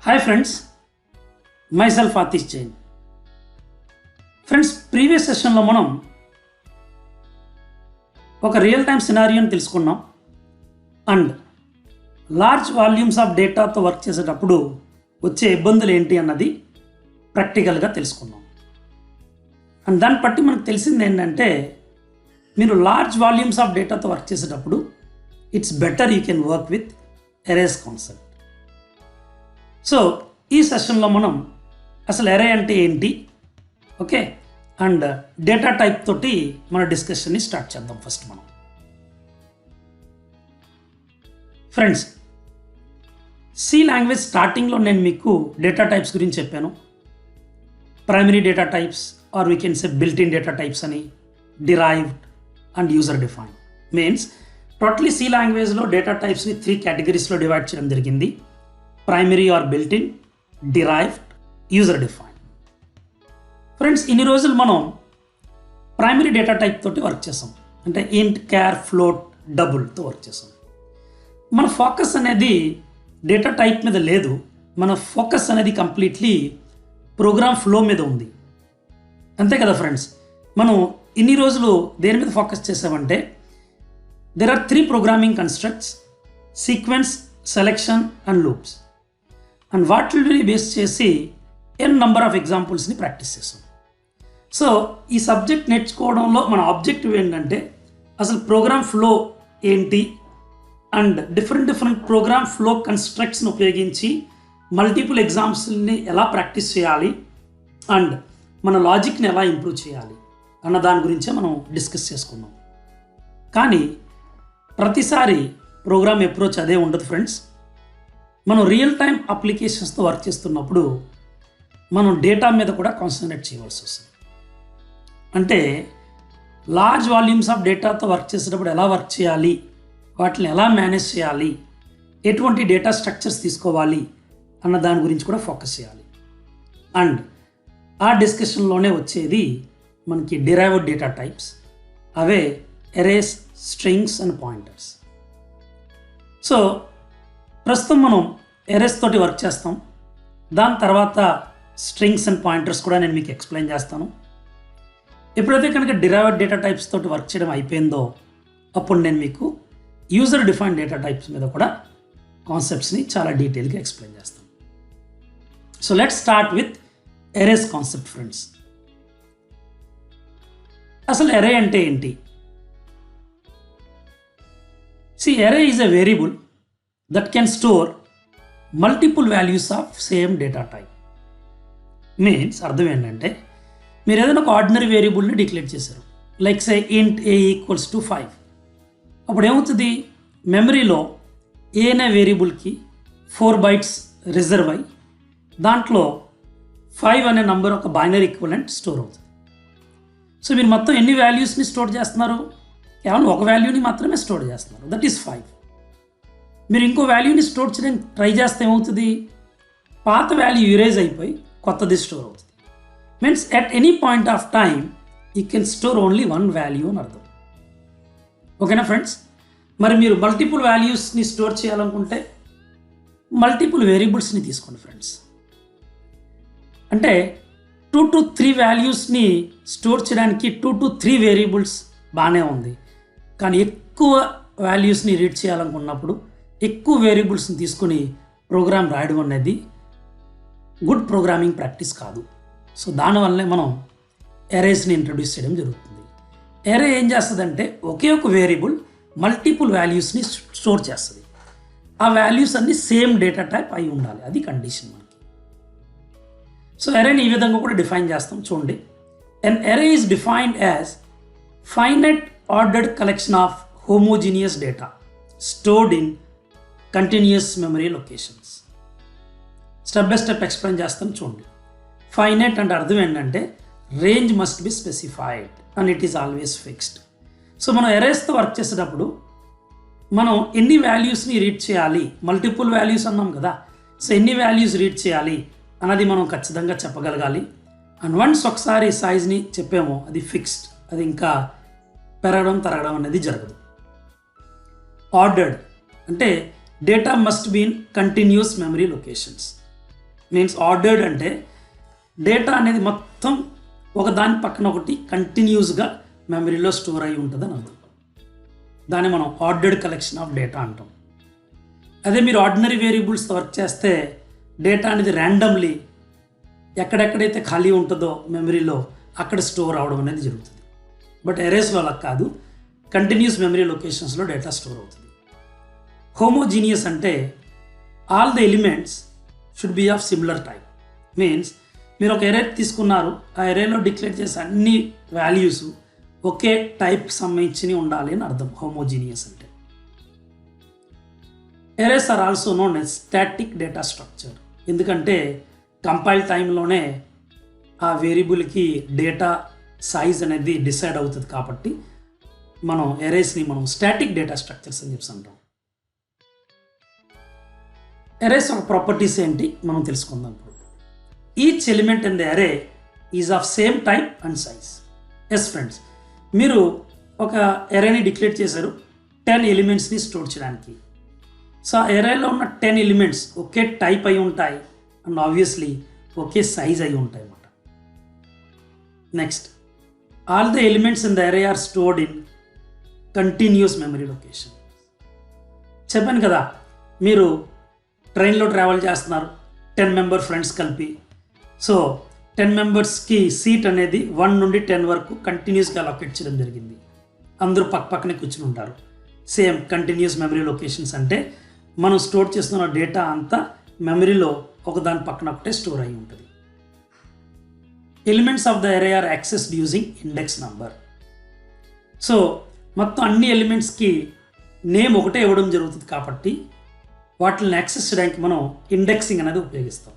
Hi friends, myself Atish Jain. Friends, previous సెషన్లో మనం ఒక రియల్ టైమ్ సినారియోని తెలుసుకున్నాం అండ్ లార్జ్ వాల్యూమ్స్ ఆఫ్ డేటాతో వర్క్ చేసేటప్పుడు వచ్చే ఇబ్బందులు ఏంటి అన్నది ప్రాక్టికల్గా తెలుసుకున్నాం. అండ్ దాన్ని బట్టి మనకు తెలిసింది ఏంటంటే, మీరు లార్జ్ వాల్యూమ్స్ ఆఫ్ డేటాతో వర్క్ చేసేటప్పుడు it's better you can work with erase concept. So ఈ సెషన్లో మనం అసలు ఎరే అంటే ఏంటి, ఓకే, అండ్ డేటా టైప్ తోటి మన డిస్కషన్ని స్టార్ట్ చేద్దాం. ఫస్ట్ మనం ఫ్రెండ్స్, సి లాంగ్వేజ్ స్టార్టింగ్లో నేను మీకు డేటా టైప్స్ గురించి చెప్పాను. Primary data types or we can say built in data types అని, derived and user defined. Means totally C లాంగ్వేజ్లో డేటా టైప్స్ని 3 కేటగిరీస్లో డివైడ్ చేయడం జరిగింది: primary or built in, derived, user defined. Friends, ఇన్ని రోజులు మనం ప్రైమరీ డేటా టైప్ తోటి వర్క్ చేసాం, అంటే ఇంట్, క్యార్, ఫ్లోట్, డబుల్తో వర్క్ చేసాం. మన ఫోకస్ అనేది డేటా టైప్ మీద లేదు, మన ఫోకస్ అనేది కంప్లీట్లీ ప్రోగ్రామ్ ఫ్లో మీద ఉంది. అంతే కదా ఫ్రెండ్స్? మనం ఇన్ని రోజులు దేని మీద ఫోకస్ చేసామంటే, there are 3 programming constructs: sequence, selection and loops. And వాటిని బేస్ చేసి ఎన్ నంబర్ ఆఫ్ ఎగ్జాంపుల్స్ని ప్రాక్టీస్ చేసాం. సో ఈ సబ్జెక్ట్ నేర్చుకోవడంలో మన ఆబ్జెక్టివ్ ఏంటంటే, అసలు ప్రోగ్రామ్ ఫ్లో ఏంటి అండ్ డిఫరెంట్ ప్రోగ్రామ్ ఫ్లో కన్స్ట్రక్ట్స్ని ఉపయోగించి మల్టిపుల్ ఎగ్జామ్స్ని ఎలా ప్రాక్టీస్ చేయాలి అండ్ మన లాజిక్ని ఎలా ఇంప్రూవ్ చేయాలి అన్న దాని గురించే మనం డిస్కస్ చేసుకున్నాం. కానీ ప్రతిసారి ప్రోగ్రామ్ అప్రోచ్ అదే ఉండదు ఫ్రెండ్స్. మనం రియల్ టైమ్ అప్లికేషన్స్తో వర్క్ చేస్తున్నప్పుడు మనం డేటా మీద కూడా కాన్సన్ట్రేట్ చేయవలసి వస్తుంది. అంటే లార్జ్ వాల్యూమ్స్ ఆఫ్ డేటాతో వర్క్ చేసేటప్పుడు ఎలా వర్క్ చేయాలి, వాటిని ఎలా మేనేజ్ చేయాలి, ఎటువంటి డేటా స్ట్రక్చర్స్ తీసుకోవాలి అన్న దాని గురించి కూడా ఫోకస్ చేయాలి. అండ్ ఆ డిస్కషన్లోనే వచ్చేది మనకి derived data types, away erase, strings and pointers. So ప్రస్తుతం మనం ఎరేస్ తోటి వర్క్ చేస్తాం. దాని తర్వాత స్ట్రింగ్స్ అండ్ పాయింటర్స్ కూడా నేను మీకు ఎక్స్ప్లెయిన్ చేస్తాను. ఎప్పుడైతే కనుక డిరైవ్డ్ డేటా టైప్స్ తోటి వర్క్ చేయడం అయిపోయిందో, అప్పుడు నేను మీకు యూజర్ డిఫైన్డ్ డేటా టైప్స్ మీద కూడా కాన్సెప్ట్స్ని చాలా డీటెయిల్గా ఎక్స్ప్లెయిన్ చేస్తాను. So let's start with erase concept friends. అసలు ఎరే అంటే ఏంటి? See, array is a variable that can store multiple values of same data type. Means అర్థం ఏంటంటే, మీరు ఏదైనా ఒక ఆర్డినరీ వేరియబుల్ని డిక్లేర్ చేశారు, లైక్ సే ఇంట్ a ఈక్వల్స్ టు 5. అప్పుడు ఏమవుతుంది, మెమరీలో ఏ అనే వేరియబుల్కి 4 bytes రిజర్వ్ అయ్యి దాంట్లో 5 అనే నంబర్ ఒక బైనరీ ఈక్వలెంట్ స్టోర్ అవుతుంది. సో మీరు మొత్తం ఎన్ని వాల్యూస్ని స్టోర్ చేస్తున్నారు? కేవలం ఒక వాల్యూని మాత్రమే స్టోర్ చేస్తున్నారు, దట్ ఈస్ 5. మీరు ఇంకో వాల్యూని స్టోర్ చేయడానికి ట్రై చేస్తే ఏమవుతుంది, పాత వాల్యూ యూరేజ్ అయిపోయి కొత్తది స్టోర్ అవుతుంది. Means at any point of time you can store only 1 value అని అర్థం. ఓకేనా ఫ్రెండ్స్? మరి మీరు మల్టిపుల్ వాల్యూస్ని స్టోర్ చేయాలనుకుంటే మల్టిపుల్ వేరియబుల్స్ని తీసుకోండి ఫ్రెండ్స్. అంటే 2 to 3 వాల్యూస్ని స్టోర్ చేయడానికి 2 to 3 వేరియబుల్స్ బాగానే ఉంది. కానీ ఎక్కువ వాల్యూస్ని రీడ్ చేయాలనుకున్నప్పుడు ఎక్కువ వేరియబుల్స్ని తీసుకుని ప్రోగ్రామ్ రాయడం అనేది గుడ్ ప్రోగ్రామింగ్ ప్రాక్టీస్ కాదు. సో దానివల్లనే మనం ఎరేస్ని ఇంట్రడ్యూస్ చేయడం జరుగుతుంది. ఎరే ఏం చేస్తుందంటే, ఒకే ఒక వేరియబుల్ మల్టిపుల్ వాల్యూస్ని స్టోర్ చేస్తుంది. ఆ వాల్యూస్ అన్ని సేమ్ డేటా టైప్ అయి ఉండాలి, అది కండిషన్ మనకి. సో ఎరేని ఈ విధంగా కూడా డిఫైన్ చేస్తాం. చూడండి, an array is defined as finite ordered collection of homogeneous data stored in continuous memory locations. Step by step explain చేస్తాను చూడండి. ఫైనైట్ అంటే అర్థం ఏంటంటే, range must be specified and it is always fixed. So మనం ఎరేస్తో work చేసేటప్పుడు మనం ఎన్ని వాల్యూస్ని రీడ్ చేయాలి, మల్టిపుల్ వాల్యూస్ అన్నాం కదా, సో ఎన్ని వాల్యూస్ రీడ్ చేయాలి అన్నది మనం ఖచ్చితంగా చెప్పగలగాలి. అండ్ వన్స్ ఒకసారి సైజ్ని చెప్పామో అది ఫిక్స్డ్, అది ఇంకా పెరగడం తరగడం అనేది జరగదు. ఆర్డర్డ్ అంటే data must be in continuous memory locations. Means ordered అంటే డేటా అనేది మొత్తం ఒకదాని పక్కన ఒకటి కంటిన్యూస్గా మెమరీలో స్టోర్ అయి ఉంటుందని అర్థం. దాన్ని మనం ఆర్డర్డ్ కలెక్షన్ ఆఫ్ డేటా అంటాం. అదే మీరు ఆర్డినరీ వేరియబుల్స్తో వర్క్ చేస్తే డేటా అనేది ర్యాండమ్లీ ఎక్కడెక్కడైతే ఖాళీ ఉంటుందో మెమరీలో అక్కడ స్టోర్ అవడం అనేది జరుగుతుంది. బట్ ఎరేస్లో అలా కాదు, కంటిన్యూస్ మెమరీ లొకేషన్స్లో డేటా స్టోర్ అవుతుంది. హోమోజీనియస్ అంటే all the elements should be of similar type. Means మీరు ఒక ఎరే తీసుకున్నారు, ఆ ఎరేలో డిక్లేర్ చేసే అన్ని వాల్యూస్ ఒకే టైప్కి సంబంధించి ఉండాలి అని అర్థం హోమోజీనియస్ అంటే. Arrays are also known as static data structure. ఎందుకంటే కంపైల్ టైంలోనే ఆ వేరియబుల్కి డేటా సైజ్ అనేది డిసైడ్ అవుతుంది కాబట్టి మనం ఎరేస్ని మనం స్టాటిక్ డేటా స్ట్రక్చర్స్ అని చెప్పి అంటాం. ఎరేస్ ఒక ప్రాపర్టీస్ ఏంటి మనం తెలుసుకుందాం ఇప్పుడు. Each element in the array is of same type and size. Yes friends, మీరు ఒక ఎరేని డిక్లేర్ చేశారు 10 ఎలిమెంట్స్ని స్టోర్ చేయడానికి. సో ఆ ఎరేలో ఉన్న 10 ఎలిమెంట్స్ ఒకే టైప్ అయి ఉంటాయి అండ్ ఆబ్వియస్లీ ఒకే సైజ్ అయి ఉంటాయి అన్నమాట. Next, all the elements in the array are stored in continuous memory location. చెప్పాను కదా, మీరు ట్రైన్లో ట్రావెల్ చేస్తున్నారు 10 మెంబర్ ఫ్రెండ్స్ కలిపి. సో 10 మెంబర్స్కి సీట్ అనేది 1 నుండి 10 వరకు కంటిన్యూస్గా అలొకేట్ చేయడం జరిగింది. అందరూ పక్కనే కూర్చుని ఉంటారు. సేమ్ కంటిన్యూస్ మెమరీ లొకేషన్స్ అంటే మనం స్టోర్ చేస్తున్న డేటా అంతా మెమరీలో ఒకదాని పక్కన ఒకటే స్టోర్ అయి ఉంటుంది. Elements of the array are accessed using index number. So మొత్తం అన్ని ఎలిమెంట్స్కి నేమ్ ఒకటే ఇవ్వడం జరుగుతుంది కాబట్టి వాటిని యాక్సెస్ చేయడానికి మనం ఇండెక్సింగ్ అనేది ఉపయోగిస్తాం.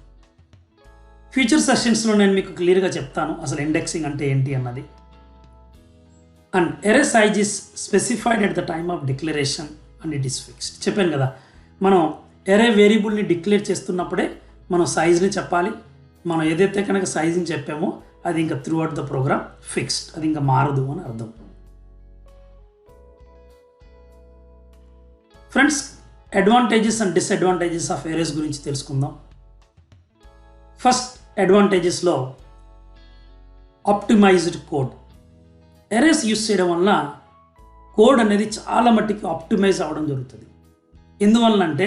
ఫ్యూచర్ సెషన్స్లో నేను మీకు క్లియర్గా చెప్తాను అసలు ఇండెక్సింగ్ అంటే ఏంటి అన్నది. And array size is specified at the time of declaration and it is fixed. చెప్పాను కదా, మనం ఎరే వేరియబుల్ని డిక్లేర్ చేస్తున్నప్పుడే మనం సైజ్ని చెప్పాలి. మనం ఏదైతే కనుక సైజ్ని చెప్పామో అది ఇంకా throughout the program fixed, అది ఇంకా మారదు అని అర్థం. Friends, advantages and disadvantages of arrays గురించి తెలుసుకుందాం. ఫస్ట్ అడ్వాంటేజెస్లో ఆప్టిమైజ్డ్ కోడ్. ఎరేస్ యూస్ చేయడం వల్ల కోడ్ అనేది చాలా మట్టికి ఆప్టిమైజ్ అవ్వడం జరుగుతుంది. ఎందువల్ల అంటే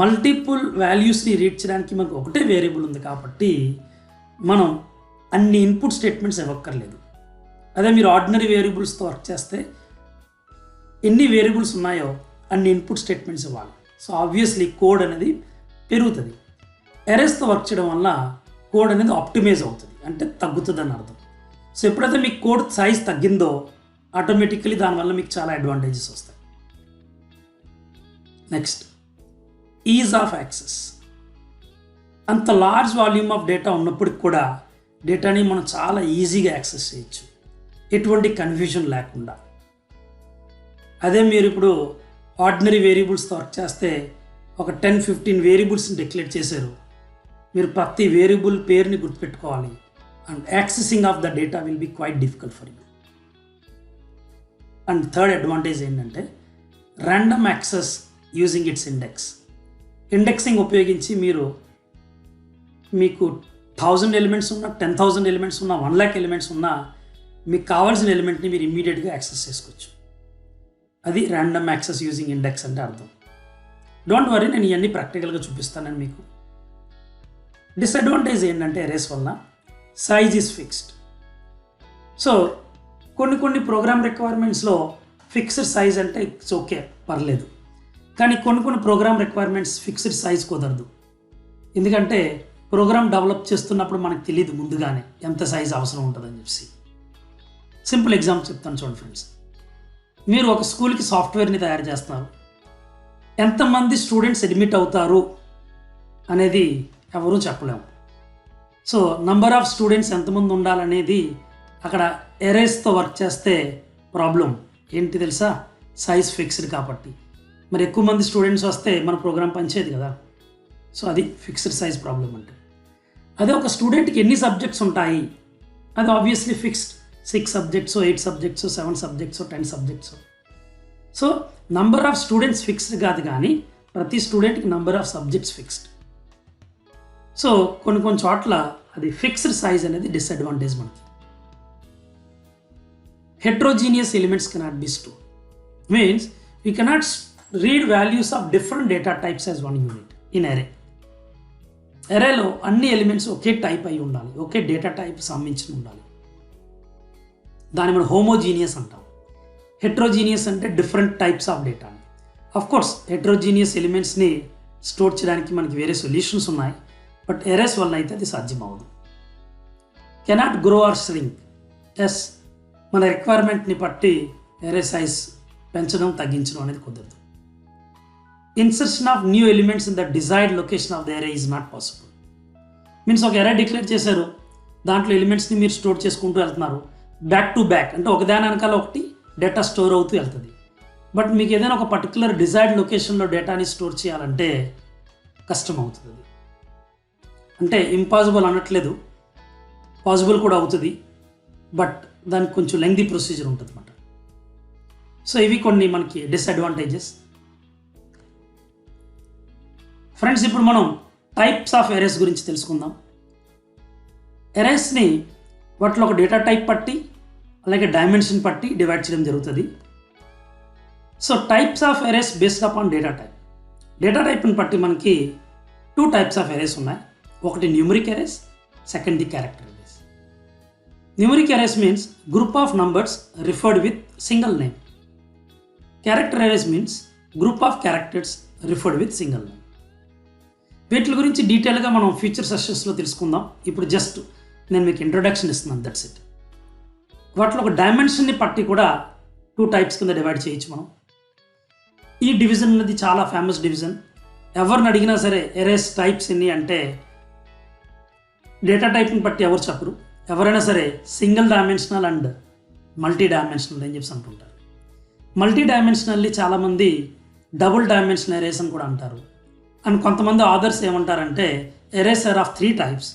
మల్టిపుల్ వాల్యూస్ని రీడ్ చేయడానికి మనకు ఒకటే వేరియబుల్ ఉంది కాబట్టి మనం అన్ని ఇన్పుట్ స్టేట్మెంట్స్ ఇవ్వక్కర్లేదు. అదే మీరు ఆర్డినరీ వేరియబుల్స్తో వర్క్ చేస్తే ఎన్ని వేరియబుల్స్ ఉన్నాయో అన్ని ఇన్పుట్ స్టేట్మెంట్స్ ఇవ్వాలి. సో ఆబ్వియస్లీ కోడ్ అనేది పెరుగుతుంది. ఎరేస్తో వర్క్ చేయడం వల్ల కోడ్ అనేది ఆప్టిమైజ్ అవుతుంది, అంటే తగ్గుతుంది అని అర్థం. సో ఎప్పుడైతే మీకు కోడ్ సైజ్ తగ్గిందో ఆటోమేటికలీ దానివల్ల మీకు చాలా అడ్వాంటేజెస్ వస్తాయి. Next, is of access. అంత లార్జ్ వాల్యూమ్ ఆఫ్ డేటా ఉన్నప్పటికి కూడా డేటాని మనం చాలా ఈజీగా యాక్సెస్ చేయొచ్చు, ఎటువంటి కన్ఫ్యూజన్ లేకుండా. అదే మీరు ఇప్పుడు ఆర్డినరీ వేరియబుల్స్తో వర్క్ చేస్తే ఒక 10-15 వేరియబుల్స్ని డిక్లేర్ చేశారు, మీరు ప్రతి వేరియబుల్ పేరుని గుర్తుపెట్టుకోవాలి and accessing of the data will be quite difficult for you. And third advantage ఏంటంటే random access using its index. Indexing ఉపయోగించి మీకు 1000 ఎలిమెంట్స్ ఉన్నా, 10,000 ఎలిమెంట్స్ ఉన్నా, 1,00,000 ఎలిమెంట్స్ ఉన్నా మీకు కావాల్సిన ఎలిమెంట్ని మీరు ఇమ్మీడియట్గా యాక్సెస్ చేసుకోవచ్చు. అది ర్యాండమ్ యాక్సెస్ యూజింగ్ ఇండెక్స్ అంటే అర్థం. డోంట్ వరీ, నేను ఇవన్నీ ప్రాక్టికల్గా చూపిస్తానని మీకు. డిసడ్వాంటేజ్ ఏంటంటే ఎరేస్ వల్ల సైజ్ ఈజ్ ఫిక్స్డ్. సో కొన్ని ప్రోగ్రామ్ రిక్వైర్మెంట్స్లో ఫిక్స్డ్ సైజ్ అంటే ఇట్స్ ఓకే, పర్లేదు. కానీ కొన్ని ప్రోగ్రామ్ రిక్వైర్మెంట్స్ ఫిక్స్డ్ సైజ్ కుదరదు. ఎందుకంటే ప్రోగ్రామ్ డెవలప్ చేస్తున్నప్పుడు మనకు తెలియదు ముందుగానే ఎంత సైజ్ అవసరం ఉంటుందని చెప్పి. సింపుల్ ఎగ్జాంపుల్ చెప్తాను చూడండి ఫ్రెండ్స్. మీరు ఒక స్కూల్కి సాఫ్ట్వేర్ని తయారు చేస్తున్నారు. ఎంతమంది స్టూడెంట్స్ అడ్మిట్ అవుతారు అనేది ఎవరూ చెప్పలేము. సో నంబర్ ఆఫ్ స్టూడెంట్స్ ఎంతమంది ఉండాలనేది అక్కడ ఎరేస్తో వర్క్ చేస్తే ప్రాబ్లం ఏంటి తెలుసా? సైజ్ ఫిక్స్డ్ కాబట్టి. మరి ఎక్కువ మంది స్టూడెంట్స్ వస్తే మన ప్రోగ్రామ్ పనిచేయదు కదా. సో అది ఫిక్స్డ్ సైజ్ ప్రాబ్లం అంటే. అదే ఒక స్టూడెంట్కి ఎన్ని సబ్జెక్ట్స్ ఉంటాయి అది obviously fixed. 6 subjects, 8 subjects, 7 subjects, 10 subjects. So number of students fixed కాదు, కానీ ప్రతి స్టూడెంట్కి number of subjects fixed. So కొన్ని చోట్ల అది ఫిక్స్డ్ సైజ్ అనేది డిసడ్వాంటేజ్ మనకి. Heterogeneous elements cannot be stored. Means we cannot read values of different data types as one unit in array. అరేలో అన్ని ఎలిమెంట్స్ ఒకే టైప్ అయి ఉండాలి, ఒకే డేటా టైప్ సంబంధించి ఉండాలి. దాన్ని మనం హోమోజీనియస్ అంటాం. హెట్రోజీనియస్ అంటే different types of data. Of course heterogeneous ఎలిమెంట్స్ని స్టోర్ చేయడానికి మనకి వేరే సొల్యూషన్స్ ఉన్నాయి, బట్ ఎరేస్ వల్ల అయితే అది సాధ్యం అవ్వదు. Cannot grow or shrink. Yes, మన రిక్వైర్మెంట్ని బట్టి ఎరే సైజ్ పెంచడం తగ్గించడం అనేది కుదరదు. Insertion of new elements in the desired location of the array is not possible. Means ఒక ఎరే డిక్లేర్ చేశారు, దాంట్లో ఎలిమెంట్స్ని మీరు స్టోర్ చేసుకుంటూ వెళ్తున్నారు, బ్యాక్ టు బ్యాక్ అంటే ఒకదాని వెనకాల ఒకటి డేటా స్టోర్ అవుతూ వెళ్తుంది. బట్ మీకు ఏదైనా ఒక పర్టికులర్ డిజైర్డ్ లొకేషన్లో డేటాని స్టోర్ చేయాలంటే కష్టం అవుతుంది. అంటే ఇంపాసిబుల్ అనట్లేదు, పాసిబుల్ కూడా అవుతుంది, బట్ దానికి కొంచెం లెంగ్దీ ప్రొసీజర్ ఉంటుంది అన్నమాట. సో ఇవి కొన్ని మనకి డిసడ్వాంటేజెస్. ఫ్రెండ్స్, ఇప్పుడు మనం టైప్స్ ఆఫ్ ఎరేస్ గురించి తెలుసుకుందాం. ఎరేస్ని వాటిలో ఒక డేటా టైప్ పట్టి అలాగే డైమెన్షన్ పట్టి డివైడ్ చేయడం జరుగుతుంది. So types of arrays based upon data type. Data టైప్ని బట్టి మనకి 2 టైప్స్ ఆఫ్ ఎరేస్ ఉన్నాయి. ఒకటి numeric arrays, second the character arrays. Numeric arrays means group of numbers referred with single name. Character arrays means group of characters referred with single name. వీటి గురించి డీటెయిల్గా మనం future సెషన్స్లో తెలుసుకుందాం. ఇప్పుడు జస్ట్ నేను మీకు ఇంట్రొడక్షన్ ఇస్తున్నాను, దట్స్ ఇట్. వాటిలో ఒక డైమెన్షన్ని పట్టి కూడా 2 టైప్స్ కింద డివైడ్ చేయొచ్చు మనం. ఈ డివిజన్ అనేది చాలా ఫేమస్ డివిజన్. ఎవరిని అడిగినా సరే ఎరేస్ టైప్స్ ఎన్ని అంటే డేటా టైప్ని బట్టి ఎవరు చెప్పరు. ఎవరైనా సరే single dimensional and multi dimensional అని చెప్పి అంటుంటారు. మల్టీ డైమెన్షనల్లీ చాలామంది డబుల్ డైమెన్షనల్ ఎరేస్ అని కూడా అంటారు. అండ్ కొంతమంది ఆథర్స్ ఏమంటారంటే arrays are of 3 types: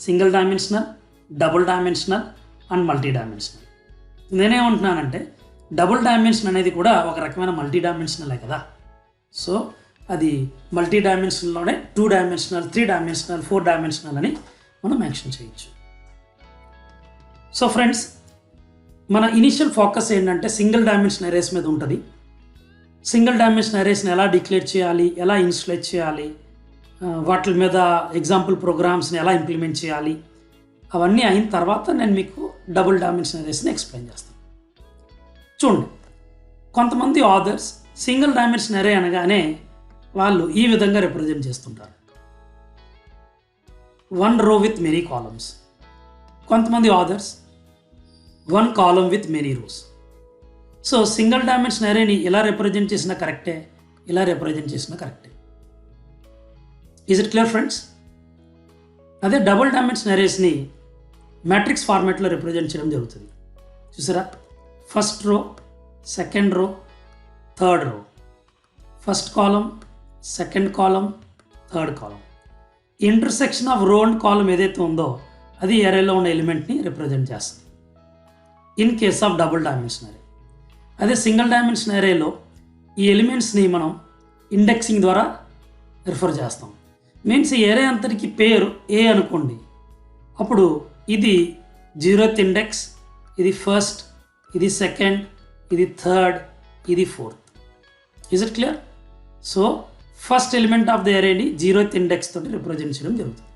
single dimensional, double dimensional and multi dimensional. నేనేమంటున్నానంటే డబుల్ డైమెన్షన్ అనేది కూడా ఒక రకమైన మల్టీ డైమెన్షనలే కదా. సో అది మల్టీ డైమెన్షనల్లోనే 2 డైమెన్షనల్, 3 డైమెన్షనల్, 4 డైమెన్షనల్ అని మనం మెన్షన్ చేయొచ్చు. సో ఫ్రెండ్స్, మన ఇనిషియల్ ఫోకస్ ఏంటంటే సింగిల్ డైమెన్షన్ ఎరేస్ మీద ఉంటుంది. సింగిల్ డైమెన్షన్ ఎరేస్ని ఎలా డిక్లేర్ చేయాలి, ఎలా ఇన్స్టలేట్ చేయాలి, వాటి మీద ఎగ్జాంపుల్ ప్రోగ్రామ్స్ని ఎలా ఇంప్లిమెంట్ చేయాలి, అవన్నీ అయిన తర్వాత నేను మీకు డబుల్ డైమెన్షన్ ఎరేస్ని ఎక్స్ప్లెయిన్ చేస్తాను. చూడండి, కొంతమంది ఆథర్స్ సింగిల్ డైమెన్షన్ ఎరే అనగానే వాళ్ళు ఈ విధంగా రిప్రజెంట్ చేస్తుంటారు: 1 row with many columns. కొంతమంది authors 1 column with many rows. So single dimension ఎరేని ఇలా రిప్రజెంట్ చేసినా కరెక్టే, ఇలా రిప్రజెంట్ చేసినా కరెక్టే. Is it clear friends? అదే డబుల్ డైమెన్షన్ ఎరేస్ని మ్యాట్రిక్స్ ఫార్మాట్లో రిప్రజెంట్ చేయడం జరుగుతుంది. చూసారా? First row, second row, third row, first column, second column, third column. Intersection of row and column ఏదైతే ఉందో అది ఎరేలో ఉన్న ఎలిమెంట్ని రిప్రజెంట్ చేస్తుంది in case of double dimension array. అదే సింగిల్ డైమెన్షన్ ఎరేలో ఈ ఎలిమెంట్స్ని మనం ఇండెక్సింగ్ ద్వారా రిఫర్ చేస్తాం. మీన్స్ ఈ ఎరే అంతటికి పేరు ఏ అనుకోండి, అప్పుడు ఇది 0th ఇండెక్స్, ఇది ఫస్ట్, ఇది సెకండ్, ఇది థర్డ్, ఇది fourth. Is it clear? So first element of the ఎరేని 0th ఇండెక్స్ తోటి రిప్రజెంట్ చేయడం జరుగుతుంది.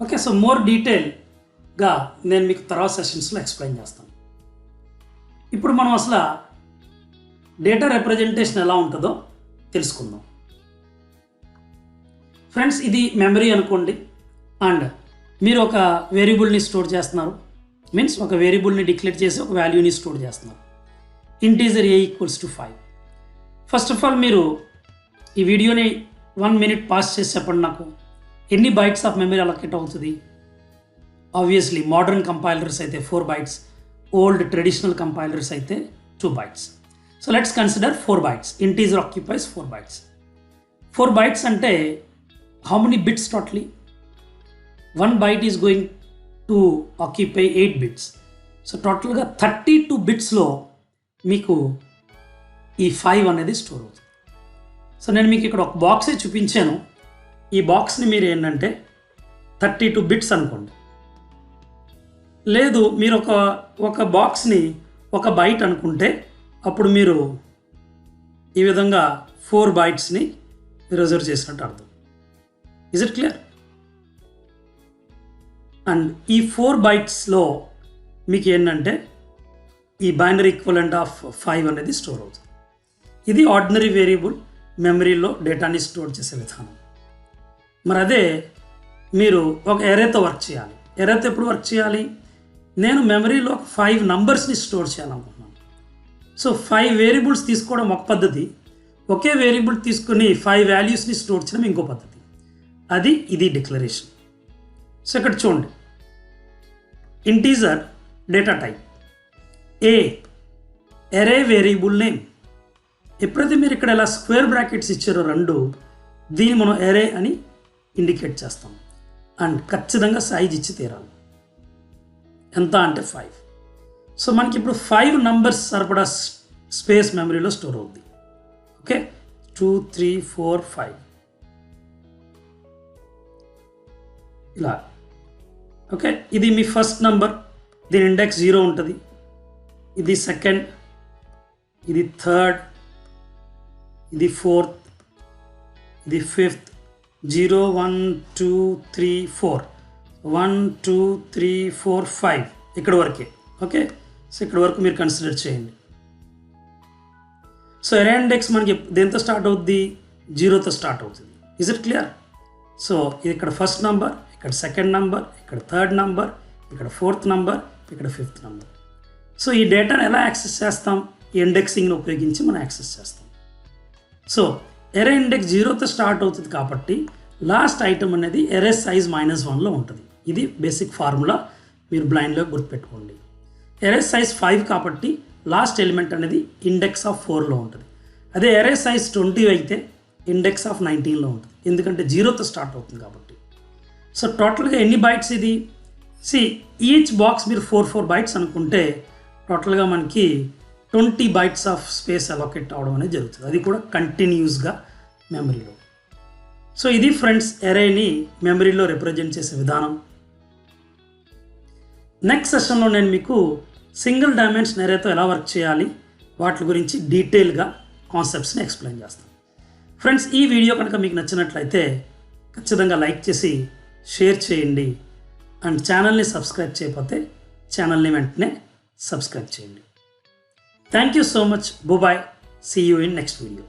ఓకే, సో మోర్ డీటెయిల్గా నేను మీకు తర్వాత సెషన్స్లో ఎక్స్ప్లెయిన్ చేస్తాను. ఇప్పుడు మనం అసలు డేటా రిప్రజెంటేషన్ ఎలా ఉంటుందో తెలుసుకుందాం. ఫ్రెండ్స్, ఇది మెమరీ అనుకోండి, అండ్ మీరు ఒక వేరియబుల్ని స్టోర్ చేస్తున్నారు. మీన్స్ ఒక వేరియబుల్ని డిక్లేర్ చేసి ఒక వాల్యూని స్టోర్ చేస్తున్నారు. Integer a = 5. First of all మీరు ఈ వీడియోని 1 minute పాస్ చేసి చెప్పండి నాకు, ఎన్ని బైట్స్ ఆఫ్ మెమరీ అలొకేట్ అవుతుంది? ఆబ్వియస్లీ మోడర్న్ కంపైలర్స్ అయితే 4 bytes, ఓల్డ్ ట్రెడిషనల్ కంపైలర్స్ అయితే 2 bytes. So let's consider 4 bytes. Integer occupies 4 bytes. 4 bytes అంటే how many bits totally? 1 byte is going to occupy 8 bits. So టోటల్గా 32 బిట్స్లో మీకు ఈ 5 అనేది store అవుతుంది. So నేను మీకు ఇక్కడ ఒక బాక్సే చూపించాను. ఈ బాక్స్ని మీరు ఏంటంటే 32 బిట్స్ అనుకోండి. లేదు మీరు ఒక బాక్స్ని 1 బైట్ అనుకుంటే అప్పుడు మీరు ఈ విధంగా 4 బైట్స్ని రిజర్వ్ చేసినట్టు అర్థం. Is it clear? అండ్ ఈ 4 బైట్స్లో మీకు ఏంటంటే ఈ బైనరీ ఈక్వలెంట్ ఆఫ్ 5 అనేది స్టోర్ అవుతుంది. ఇది ఆర్డినరీ వేరియబుల్ మెమరీలో డేటాని స్టోర్ చేసే విధానం. మరి అదే మీరు ఒక ఎరేతో వర్క్ చేయాలి. ఎరేతో ఎప్పుడు వర్క్ చేయాలి? నేను మెమరీలో 5 నంబర్స్ని స్టోర్ చేయాలనుకుంటున్నాను. సో 5 వేరియబుల్స్ తీసుకోవడం ఒక పద్ధతి, ఒకే వేరియబుల్ తీసుకుని 5 వాల్యూస్ని స్టోర్ చేయడం ఇంకో పద్ధతి. ఇది డిక్లరేషన్. సో ఇక్కడ చూడండి, ఇంటీజర్ డేటా టైప్ ఏ ఎరే వేరియబుల్ నేమ్. ఎప్పుడైతే మీరు ఇక్కడ ఇలా స్క్వేర్ బ్రాకెట్స్ ఇచ్చారో 2, దీన్ని మనం ఎరే అని ఇండికేట్ చేస్తాం. అండ్ ఖచ్చితంగా సైజ్ ఇచ్చి తీరాలి. ఎంత అంటే 5. సో మనకి ఇప్పుడు 5 నంబర్స్ సరిపడా స్పేస్ మెమరీలో స్టోర్ అవుద్ది. ఓకే, 2 3 4 5 ఇలా. ఓకే, ఇది మీ ఫస్ట్ నంబర్, దీని ఇండెక్స్ 0 ఉంటుంది. ఇది సెకండ్, ఇది థర్డ్, ఇది ఫోర్త్, ఇది ఫిఫ్త్. 0 1 2 3 4 1 2 3 4 5 ఇక్కడ వరకే. ఓకే, సో ఇక్కడ వరకు మీరు కన్సిడర్ చేయండి. సో ఎరే ఇండెక్స్ మనకి దేంతో స్టార్ట్ అవుద్ది? 0తో స్టార్ట్ అవుతుంది. Is it clear? సో ఇది ఇక్కడ ఫస్ట్ నంబర్, ఇక్కడ సెకండ్ నంబర్, ఇక్కడ థర్డ్ నంబర్, ఇక్కడ ఫోర్త్ నంబర్, ఇక్కడ ఫిఫ్త్ నంబర్. సో ఈ డేటాను ఎలా యాక్సెస్ చేస్తాం? ఈ ఇండెక్సింగ్ని ఉపయోగించి మనం యాక్సెస్ చేస్తాం. సో ఎరే ఇండెక్స్ 0తో స్టార్ట్ అవుతుంది కాబట్టి లాస్ట్ ఐటమ్ అనేది ఎరే సైజ్ -1లో ఉంటుంది. ఇది బేసిక్ ఫార్ములా, మీరు బ్లైండ్లో గుర్తుపెట్టుకోండి. ఎరే సైజ్ 5 కాబట్టి లాస్ట్ ఎలిమెంట్ అనేది ఇండెక్స్ ఆఫ్ 4లో ఉంటుంది. అదే ఎరే సైజ్ 20 అయితే ఇండెక్స్ ఆఫ్ 19లో ఉంటుంది, ఎందుకంటే 0తో స్టార్ట్ అవుతుంది కాబట్టి. సో టోటల్గా ఎన్ని బైట్స్ ఇది? ఈచ్ బాక్స్ మీరు 4 బైట్స్ అనుకుంటే టోటల్గా మనకి 20 బైట్స్ ఆఫ్ స్పేస్ అలొకేట్ అవడం అనేది జరుగుతుంది. అది కూడా కంటిన్యూస్గా మెమరీలో. సో ఇది ఫ్రెండ్స్ ఎరేని మెమరీలో రిప్రజెంట్ చేసే విధానం. నెక్స్ట్ సెషన్లో నేను మీకు సింగిల్ డైమెన్షన్ ఎరేతో ఎలా వర్క్ చేయాలి వాటి గురించి డీటెయిల్గా కాన్సెప్ట్స్ని ఎక్స్ప్లెయిన్ చేస్తాను. ఫ్రెండ్స్, ఈ వీడియో కనుక మీకు నచ్చినట్లయితే ఖచ్చితంగా లైక్ చేసి షేర్ చేయండి. అండ్ ఛానల్ని సబ్స్క్రైబ్ చేయకపోతే ఛానల్ని వెంటనే సబ్స్క్రైబ్ చేయండి. Thank you so much. Bye bye. See you in next video.